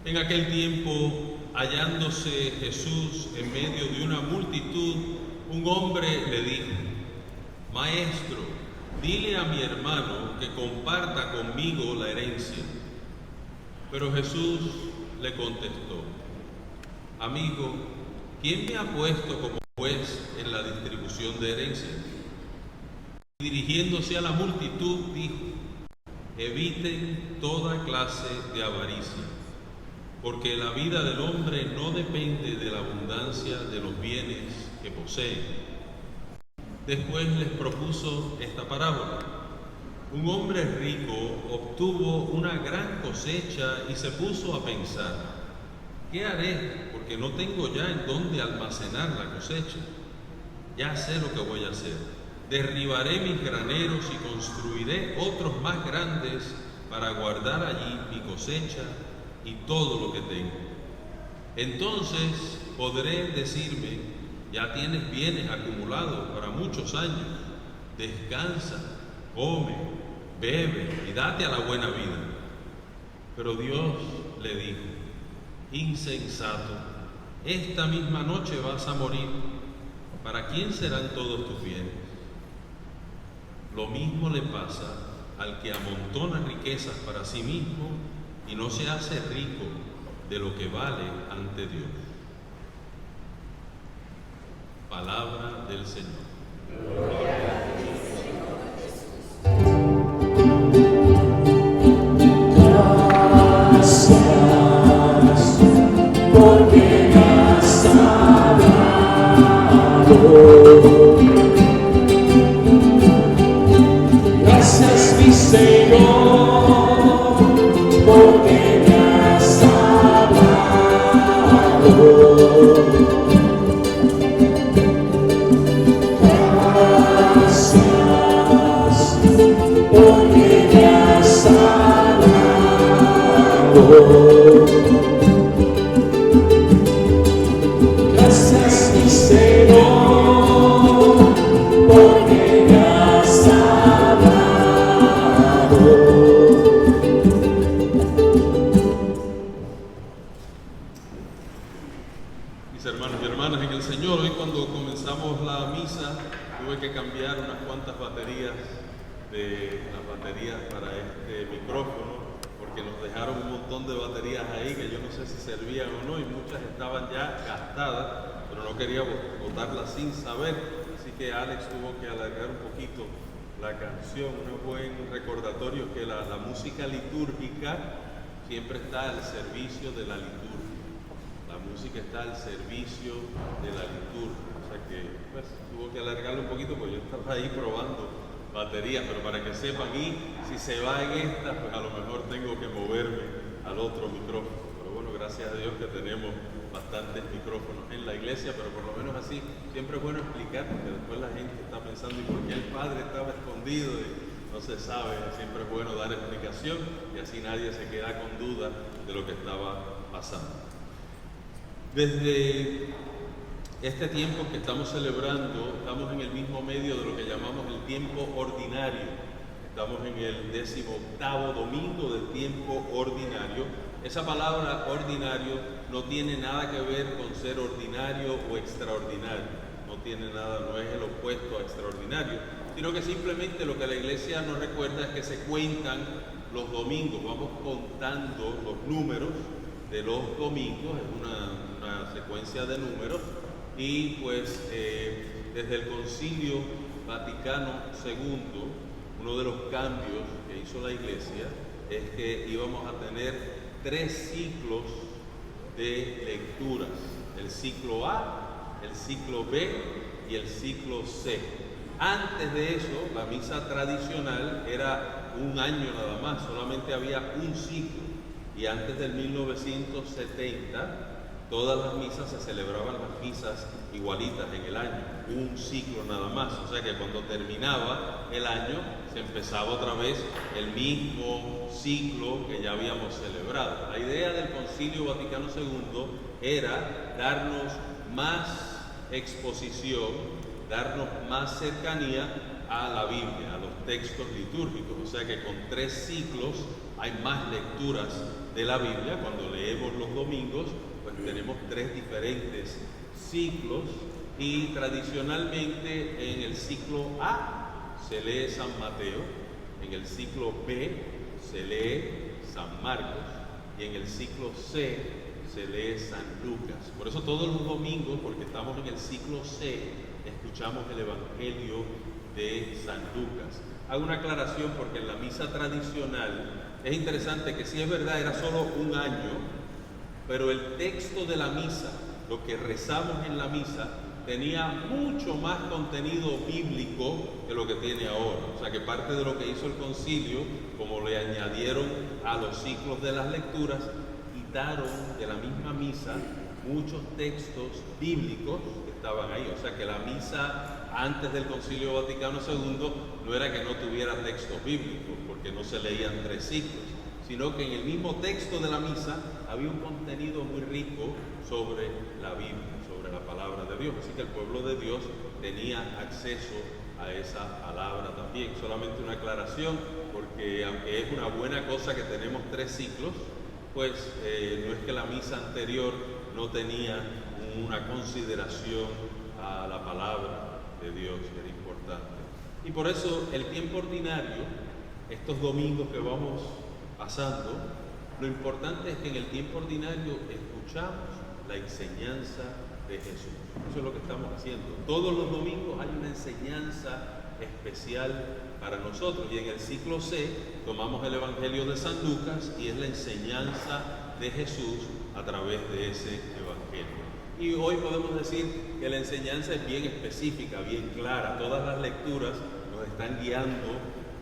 En aquel tiempo, hallándose Jesús en medio de una multitud, un hombre le dijo: Maestro, dile a mi hermano que comparta conmigo la herencia. Pero Jesús le contestó: Amigo, ¿quién me ha puesto como juez en la distribución de herencia? Y dirigiéndose a la multitud dijo: Eviten toda clase de avaricia, porque la vida del hombre no depende de la abundancia de los bienes que posee. Después les propuso esta parábola. Un hombre rico obtuvo una gran cosecha y se puso a pensar: ¿qué haré? Porque no tengo ya en dónde almacenar la cosecha. Ya sé lo que voy a hacer. Derribaré mis graneros y construiré otros más grandes para guardar allí mi cosecha y todo lo que tengo. Entonces podré decirme: ya tienes bienes acumulados para muchos años. Descansa, come, bebe y date a la buena vida. Pero Dios le dijo: insensato, esta misma noche vas a morir. ¿Para quién serán todos tus bienes? Lo mismo le pasa al que amontona riquezas para sí mismo y no se hace rico de lo que vale ante Dios. Palabra del Señor. Gracias porque me has salvado. Gracias, mi Señor, porque me has salvado. Gracias, porque me has salvado. Gracias, mi Señor, porque me has salvado. Mis hermanos y hermanas en el Señor, hoy cuando comenzamos la misa tuve que cambiar unas cuantas baterías de las baterías para este micrófono, porque nos dejaron un montón de baterías ahí que yo no sé si servían o no, y muchas estaban ya gastadas, pero no quería botarlas sin saber, así que Alex tuvo que alargar un poquito la canción. Un buen recordatorio que la música litúrgica siempre está al servicio de la liturgia. La música está al servicio de la liturgia, o sea que pues, tuvo que alargarlo un poquito porque yo estaba ahí probando batería, pero para que sepan, y si se va en esta, pues a lo mejor tengo que moverme al otro micrófono. Pero bueno, gracias a Dios que tenemos bastantes micrófonos en la iglesia, pero por lo menos así siempre es bueno explicar, porque después la gente está pensando, ¿y por qué el Padre estaba escondido? Y no se sabe, siempre es bueno dar explicación y así nadie se queda con duda de lo que estaba pasando. Desde este tiempo que estamos celebrando, estamos en el mismo medio de lo que llamamos el tiempo ordinario. Estamos en el 18º domingo del tiempo ordinario. Esa palabra ordinario no tiene nada que ver con ser ordinario o extraordinario. No tiene nada, no es el opuesto a extraordinario, sino que simplemente lo que la iglesia nos recuerda es que se cuentan los domingos. Vamos contando los números de los domingos, es una secuencia de números. Y pues desde el Concilio Vaticano II, uno de los cambios que hizo la iglesia es que íbamos a tener 3 ciclos de lecturas: el ciclo A, el ciclo B y el ciclo C. Antes de eso, la misa tradicional era un año nada más, solamente había un ciclo, y antes del 1970 todas las misas se celebraban las misas igualitas en el año, un ciclo nada más. O sea que cuando terminaba el año se empezaba otra vez el mismo ciclo que ya habíamos celebrado. La idea del Concilio Vaticano II era darnos más exposición, darnos más cercanía a la Biblia, a los textos litúrgicos. O sea que con 3 ciclos hay más lecturas de la Biblia. Cuando leemos los domingos, pues tenemos 3 diferentes ciclos, y tradicionalmente en el ciclo A se lee San Mateo, en el ciclo B se lee San Marcos y en el ciclo C se lee San Lucas. Por eso todos los domingos, porque estamos en el ciclo C, escuchamos el Evangelio de San Lucas. Hago una aclaración porque en la misa tradicional es interesante que sí es verdad, era solo un año, pero el texto de la misa, lo que rezamos en la misa, tenía mucho más contenido bíblico que lo que tiene ahora. O sea que parte de lo que hizo el concilio, como le añadieron a los ciclos de las lecturas, quitaron de la misma misa muchos textos bíblicos que estaban ahí. O sea que la misa antes del Concilio Vaticano II no era que no tuviera textos bíblicos, porque no se leían 3 ciclos, sino que en el mismo texto de la misa había un contenido muy rico sobre la Biblia, sobre la palabra de Dios. Así que el pueblo de Dios tenía acceso a esa palabra también. Solamente una aclaración, porque aunque es una buena cosa que tenemos 3 ciclos, pues no es que la misa anterior no tenía una consideración a la palabra de Dios, que era importante. Y por eso el tiempo ordinario, estos domingos que vamos pasando, lo importante es que en el tiempo ordinario escuchamos la enseñanza de Jesús. Eso es lo que estamos haciendo. Todos los domingos hay una enseñanza especial para nosotros, y en el ciclo C tomamos el Evangelio de San Lucas y es la enseñanza de Jesús a través de ese Evangelio. Y hoy podemos decir que la enseñanza es bien específica, bien clara. Todas las lecturas nos están guiando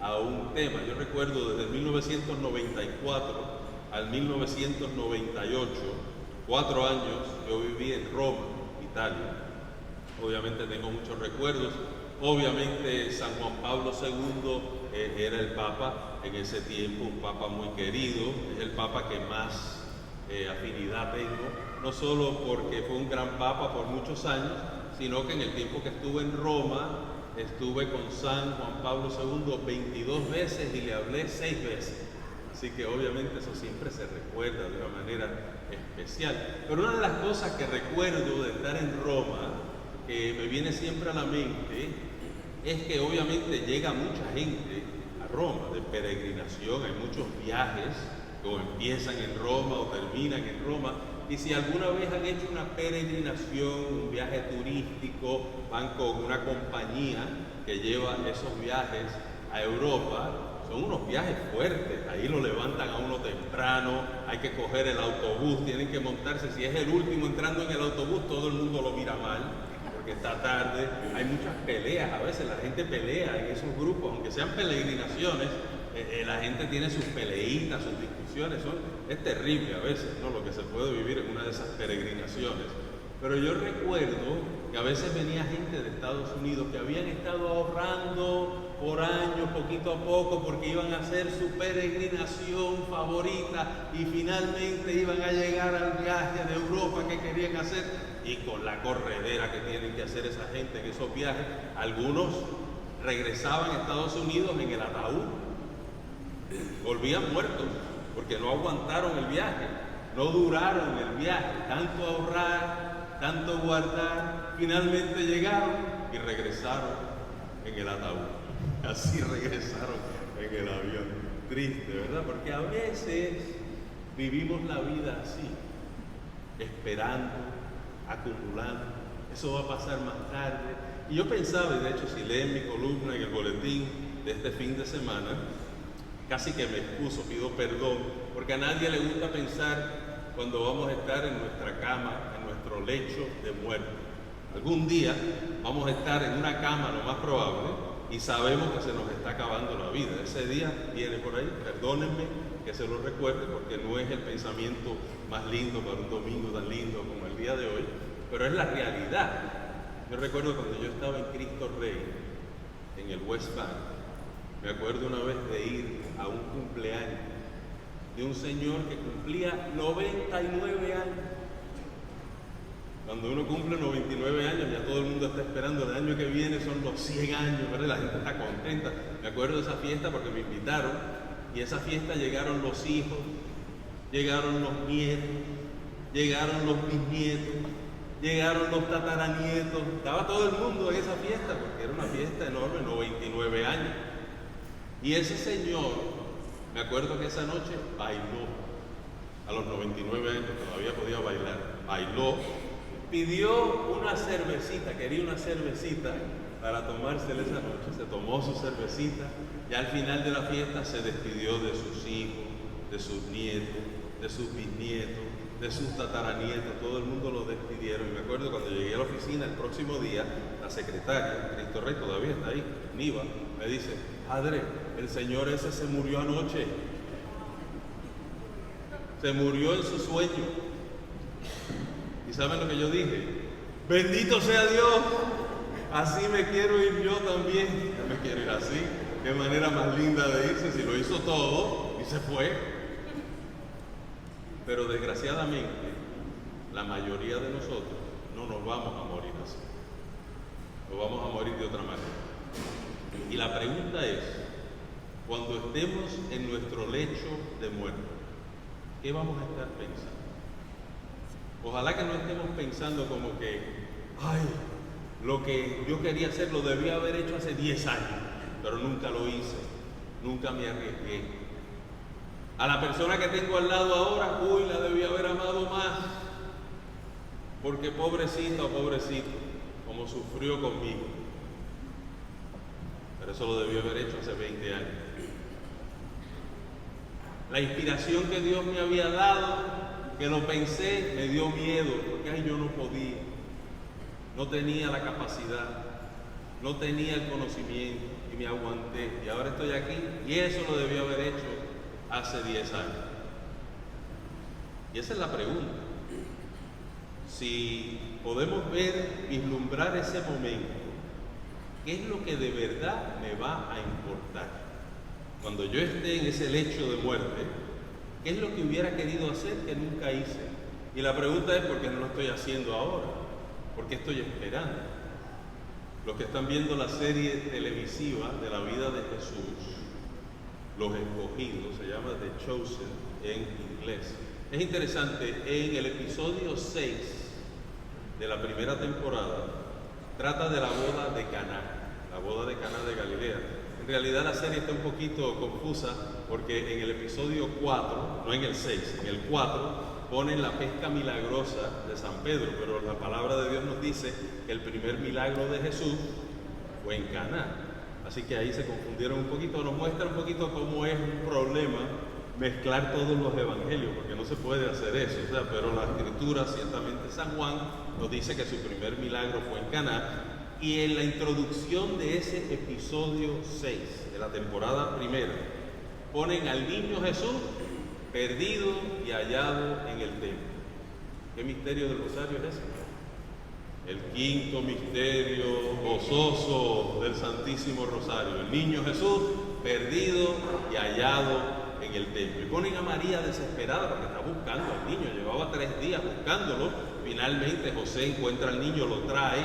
a un tema. Yo recuerdo desde 1994 al 1998, 4 años, yo viví en Roma, Italia. Obviamente tengo muchos recuerdos. Obviamente San Juan Pablo II era el Papa en ese tiempo, un Papa muy querido, es el Papa que más afinidad tengo, no solo porque fue un gran Papa por muchos años, sino que en el tiempo que estuve en Roma, estuve con San Juan Pablo II 22 veces y le hablé 6 veces. Así que obviamente eso siempre se recuerda de una manera especial. Pero una de las cosas que recuerdo de estar en Roma, que me viene siempre a la mente, es que obviamente llega mucha gente a Roma de peregrinación. Hay muchos viajes que empiezan en Roma o terminan en Roma. Y si alguna vez han hecho una peregrinación, un viaje turístico, van con una compañía que lleva esos viajes a Europa, son unos viajes fuertes. Ahí lo levantan a uno temprano, hay que coger el autobús, tienen que montarse. Si es el último entrando en el autobús, todo el mundo lo mira mal, porque está tarde. Hay muchas peleas, a veces la gente pelea en esos grupos, aunque sean peregrinaciones, la gente tiene sus peleitas, sus discusiones, es terrible a veces, ¿no?, lo que se puede vivir en una de esas peregrinaciones. Pero yo recuerdo que a veces venía gente de Estados Unidos que habían estado ahorrando por años, poquito a poco, porque iban a hacer su peregrinación favorita y finalmente iban a llegar al viaje de Europa que querían hacer, y con la corredera que tienen que hacer esa gente en esos viajes, algunos regresaban a Estados Unidos en el ataúd, volvían muertos porque no aguantaron el viaje, no duraron el viaje, tanto ahorrar, tanto guardar, finalmente llegaron y regresaron en el ataúd. Así regresaron en el avión. Triste, ¿verdad? Porque a veces vivimos la vida así, esperando, acumulando. Eso va a pasar más tarde. Y yo pensaba, y de hecho si leen mi columna en el boletín de este fin de semana, casi que me excuso, pido perdón, porque a nadie le gusta pensar cuando vamos a estar en nuestra cama, en nuestro lecho de muerte. Algún día vamos a estar en una cama, lo más probable, y sabemos que se nos está acabando la vida. Ese día viene por ahí, perdónenme que se lo recuerde, porque no es el pensamiento más lindo para un domingo tan lindo como el día de hoy, pero es la realidad. Yo recuerdo cuando yo estaba en Cristo Rey, en el West Bank, me acuerdo una vez de ir a un cumpleaños de un señor que cumplía 99 años. Cuando uno cumple 99 años, ya todo el mundo está esperando, el año que viene son los 100 años, ¿verdad? La gente está contenta. Me acuerdo de esa fiesta porque me invitaron, y a esa fiesta llegaron los hijos, llegaron los nietos, llegaron los bisnietos, llegaron los tataranietos. Estaba todo el mundo en esa fiesta porque era una fiesta enorme, 99 años. Y ese señor, me acuerdo que esa noche bailó, a los 99 años todavía podía bailar, bailó, pidió una cervecita, quería una cervecita para tomársela esa noche, se tomó su cervecita y al final de la fiesta se despidió de sus hijos, de sus nietos, de sus bisnietos, de sus tataranietos, todo el mundo lo despidieron. Y me acuerdo cuando llegué a la oficina el próximo día, la secretaria, Cristo Rey todavía está ahí, Niva, me dice: padre, el señor ese se murió anoche, se murió en su sueño. ¿Y saben lo que yo dije? Bendito sea Dios, así me quiero ir yo también. Yo me quiero ir así, qué manera más linda de irse, si lo hizo todo y se fue. Pero desgraciadamente, la mayoría de nosotros no nos vamos a morir así, nos vamos a morir de otra manera. Y la pregunta es, cuando estemos en nuestro lecho de muerte, ¿qué vamos a estar pensando? Ojalá que no estemos pensando como que, ay, lo que yo quería hacer lo debía haber hecho hace 10 años, pero nunca lo hice, nunca me arriesgué. A la persona que tengo al lado ahora, uy, la debía haber amado más, porque pobrecita o pobrecito, como sufrió conmigo. Pero eso lo debió haber hecho hace 20 años. La inspiración que Dios me había dado, que lo pensé, me dio miedo, porque ay, yo no podía, no tenía la capacidad, no tenía el conocimiento, y me aguanté, y ahora estoy aquí, y eso lo debía haber hecho hace 10 años. Y esa es la pregunta. Si podemos ver, vislumbrar ese momento, ¿qué es lo que de verdad me va a importar? Cuando yo esté en ese lecho de muerte, ¿qué es lo que hubiera querido hacer que nunca hice? Y la pregunta es, ¿por qué no lo estoy haciendo ahora? ¿Por qué estoy esperando? Los que están viendo la serie televisiva de la vida de Jesús, Los Escogidos, se llama The Chosen en inglés. Es interesante, en el episodio 6 de la primera temporada, trata de la boda de Caná, la boda de Caná de Galilea. En realidad la serie está un poquito confusa porque en el episodio 4, no en el 6, en el 4 ponen la pesca milagrosa de San Pedro, pero la palabra de Dios nos dice que el primer milagro de Jesús fue en Caná. Así que ahí se confundieron un poquito, nos muestra un poquito cómo es un problema mezclar todos los evangelios, porque no se puede hacer eso, o sea, pero la escritura, ciertamente San Juan nos dice que su primer milagro fue en Caná, y en la introducción de ese episodio 6 de la temporada primera, ponen al niño Jesús perdido y hallado en el templo. ¿Qué misterio del rosario es ese? El quinto misterio gozoso del Santísimo Rosario, el niño Jesús perdido y hallado en el templo. Y ponen a María desesperada porque está buscando al niño, llevaba 3 días buscándolo. Finalmente José encuentra al niño, lo trae,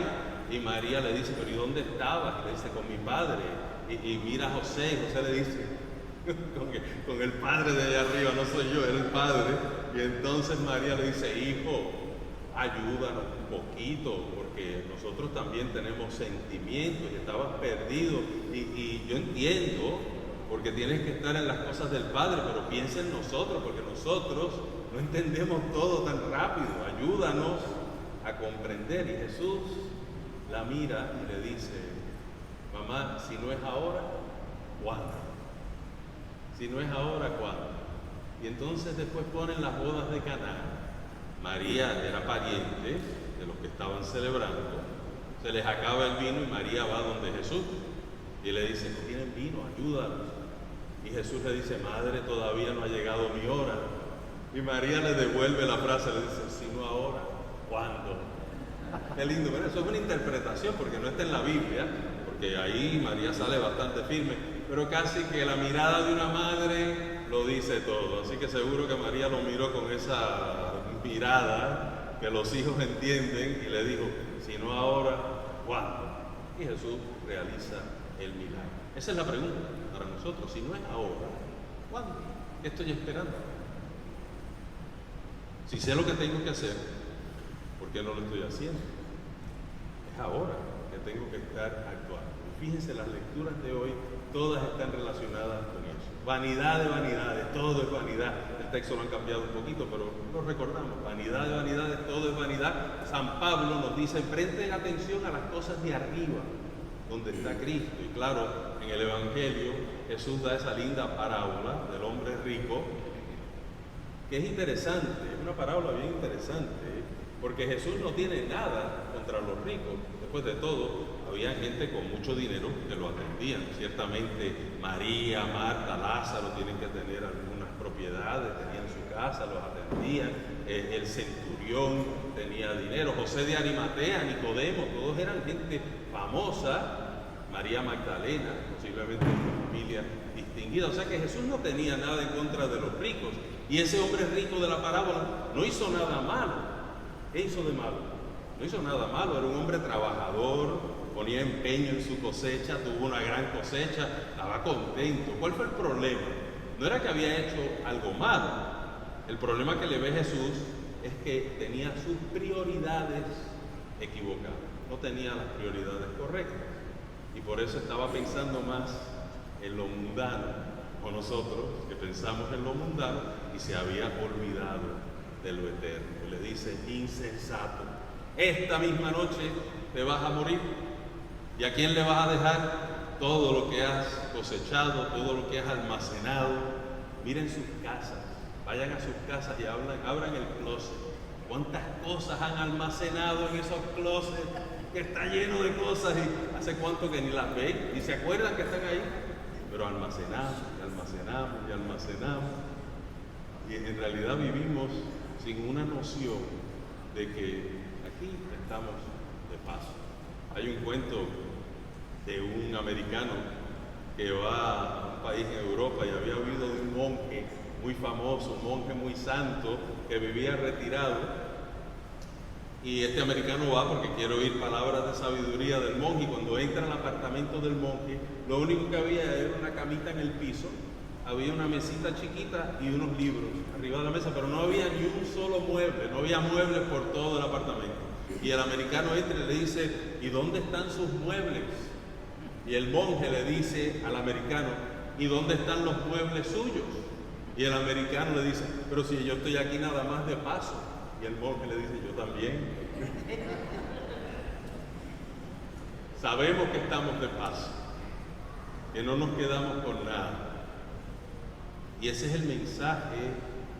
y María le dice, pero ¿y dónde estabas? Y le dice, con mi padre. Y mira a José, y José le dice, con el padre de allá arriba, no soy yo, era el padre. Y entonces María le dice, hijo, ayúdanos un poquito, porque nosotros también tenemos sentimientos, y estabas perdido, y yo entiendo, porque tienes que estar en las cosas del Padre, pero piensa en nosotros, porque nosotros no entendemos todo tan rápido, ayúdanos a comprender. Y Jesús la mira y le dice, mamá, si no es ahora, ¿cuándo? Si no es ahora, ¿cuándo? Y entonces después ponen las bodas de Caná. María era pariente de los que estaban celebrando, se les acaba el vino y María va donde Jesús y le dice, no tienen vino, ayúdanos. Y Jesús le dice, madre, todavía no ha llegado mi hora. Y María le devuelve la frase, le dice, si no ahora, ¿cuándo? Qué lindo, pero eso es una interpretación porque no está en la Biblia, porque ahí María sale bastante firme, pero casi que la mirada de una madre lo dice todo. Así que seguro que María lo miró con esa mirada que los hijos entienden y le dijo, si no ahora, ¿cuándo? Y Jesús realiza el milagro. Esa es la pregunta para nosotros, si no es ahora, ¿cuándo? ¿Qué estoy esperando? Si sé lo que tengo que hacer, ¿por qué no lo estoy haciendo? Es ahora que tengo que estar actuando. Y fíjense, las lecturas de hoy, todas están relacionadas con eso. Vanidad de vanidades, todo es vanidad. El texto lo han cambiado un poquito, pero lo recordamos. Vanidad de vanidades, todo es vanidad. San Pablo nos dice, presten atención a las cosas de arriba, donde está Cristo. Y claro, en el Evangelio Jesús da esa linda parábola del hombre rico, que es interesante, es una parábola bien interesante, porque Jesús no tiene nada contra los ricos. Después de todo, había gente con mucho dinero que lo atendían. Ciertamente María, Marta, Lázaro tienen que tener algunas propiedades, tenían su casa, los atendían. El centurión tenía dinero, José de Arimatea, Nicodemo, todos eran gente famosa. María Magdalena, posiblemente una familia distinguida. O sea que Jesús no tenía nada en contra de los ricos. Y ese hombre rico de la parábola no hizo nada malo. ¿Qué hizo de malo? No hizo nada malo, era un hombre trabajador, ponía empeño en su cosecha, tuvo una gran cosecha, estaba contento. ¿Cuál fue el problema? No era que había hecho algo malo. El problema que le ve Jesús es que tenía sus prioridades equivocadas, no tenía las prioridades correctas. Y por eso estaba pensando más en lo mundano, o nosotros que pensamos en lo mundano, y se había olvidado de lo eterno. Y le dice, insensato, esta misma noche te vas a morir. ¿Y a quién le vas a dejar todo lo que has cosechado, todo lo que has almacenado? Miren sus casas, vayan a sus casas y abran el closet. ¿Cuántas cosas han almacenado en esos closets? Que está lleno de cosas y hace cuánto que ni las ven, ni se acuerdan que están ahí, pero almacenamos y almacenamos y almacenamos, y en realidad vivimos sin una noción de que aquí estamos de paso. Hay un cuento de un americano que va a un país en Europa y había oído de un monje muy famoso, un monje muy santo que vivía retirado. Y este americano va porque quiere oír palabras de sabiduría del monje, y cuando entra al apartamento del monje, lo único que había era una camita en el piso, había una mesita chiquita y unos libros arriba de la mesa, pero no había ni un solo mueble, no había muebles por todo el apartamento. Y el americano entra y le dice, ¿y dónde están sus muebles? Y el monje le dice al americano, ¿y dónde están los muebles suyos? Y el americano le dice, pero si yo estoy aquí nada más de paso. Y el monje le dice, yo también. Sabemos que estamos de paso, que no nos quedamos con nada. Y ese es el mensaje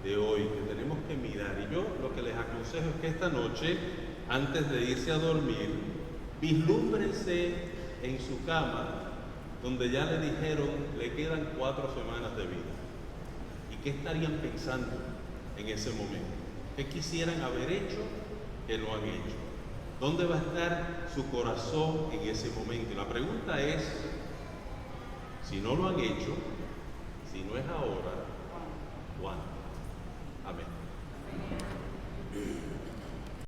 de hoy, que tenemos que mirar. Y yo lo que les aconsejo es que esta noche, antes de irse a dormir, vislúmbrense en su cama, donde ya le dijeron, le quedan 4 semanas de vida. ¿Y qué estarían pensando en ese momento? ¿Qué quisieran haber hecho que no han hecho? ¿Dónde va a estar su corazón en ese momento? Y la pregunta es, si no lo han hecho, si no es ahora, ¿cuándo? Amén.